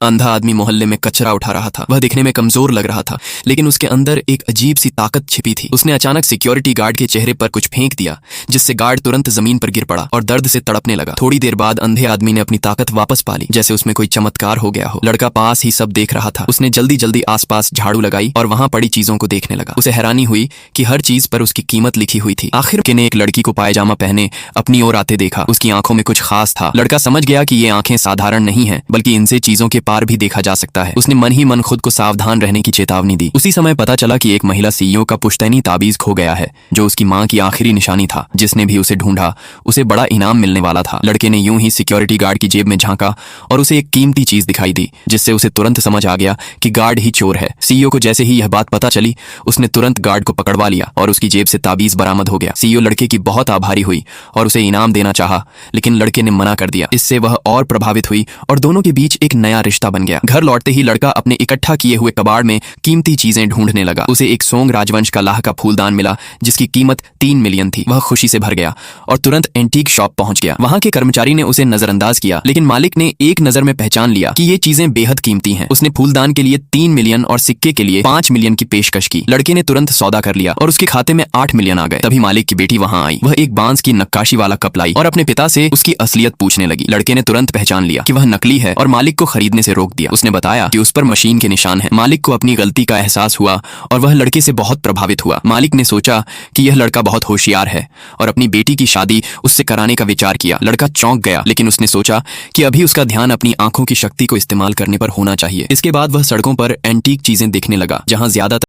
अंधा आदमी मोहल्ले में कचरा उठा रहा था। वह दिखने में कमजोर लग रहा था, लेकिन उसके अंदर एक अजीब सी ताकत छिपी थी। उसने अचानक सिक्योरिटी गार्ड के चेहरे पर कुछ फेंक दिया, जिससे गार्ड तुरंत जमीन पर गिर पड़ा और दर्द से तड़पने लगा। थोड़ी देर बाद अंधे आदमी ने अपनी ताकत वापस पा ली, जैसे उसमें कोई चमत्कार हो गया हो। लड़का पास ही सब देख रहा था। उसने जल्दी जल्दी आसपास झाड़ू लगाई और वहां पड़ी चीजों को देखने लगा। उसे हैरानी हुई कि हर चीज पर उसकी कीमत लिखी हुई थी। आखिर ने एक लड़की को पायजामा पहने अपनी ओर आते देखा। उसकी आंखों में कुछ खास था। लड़का समझ गया कि ये आंखें साधारण नहीं है, बल्कि इनसे चीजों के पार भी देखा जा सकता है। उसने मन ही मन खुद को सावधान रहने की चेतावनी दी। उसी समय पता चला कि एक महिला सीईओ का पुश्तैनी ताबीज खो गया है, जो उसकी मां की आखिरी निशानी था। जिसने भी उसे ढूंढा, उसे बड़ा इनाम मिलने वाला था। लड़के ने यूं ही सिक्योरिटी गार्ड की जेब में झांका और उसे एक कीमती चीज दिखाई दी, जिससे उसे तुरंत समझ आ गया कि गार्ड ही चोर है। सीईओ को जैसे ही यह बात पता चली, उसने तुरंत गार्ड को पकड़वा लिया और उसकी जेब से ताबीज बरामद हो गया। सीईओ लड़के की बहुत आभारी हुई और उसे इनाम देना चाहा, लेकिन लड़के ने मना कर दिया। इससे वह और प्रभावित हुई और दोनों के बीच एक नया रिश्ता बन गया। घर लौटते ही लड़का अपने इकट्ठा किए हुए कबाड़ में कीमती चीजें ढूंढने लगा। उसे एक सोंग राजवंश का लाह का फूलदान मिला, जिसकी कीमत 3 मिलियन थी। वह खुशी से भर गया और तुरंत एंटीक शॉप पहुंच गया। वहां के कर्मचारी ने उसे नजरअंदाज किया, लेकिन मालिक ने एक नजर में पहचान लिया कि ये चीजें बेहद कीमती हैं। उसने फूलदान के लिए 3 मिलियन और सिक्के के लिए 5 मिलियन की पेशकश की। लड़के ने तुरंत सौदा कर लिया और उसके खाते में 8 मिलियन आ गए। तभी मालिक की बेटी वहां आई। वह एक बांस की नक्काशी वाला कप लाई और अपने पिता से उसकी असलियत पूछने लगी। लड़के ने तुरंत पहचान लिया कि वह नकली है और मालिक को खरीदने से रोक दिया। उसने बताया कि उस पर मशीन के निशान हैं। मालिक को अपनी गलती का एहसास हुआ और वह लड़के से बहुत प्रभावित हुआ। मालिक ने सोचा कि यह लड़का बहुत होशियार है और अपनी बेटी की शादी उससे कराने का विचार किया। लड़का चौंक गया, लेकिन उसने सोचा कि अभी उसका ध्यान अपनी आंखों की शक्ति को इस्तेमाल करने पर होना चाहिए। इसके बाद वह सड़कों पर एंटीक चीजें देखने लगा, जहां ज्यादातर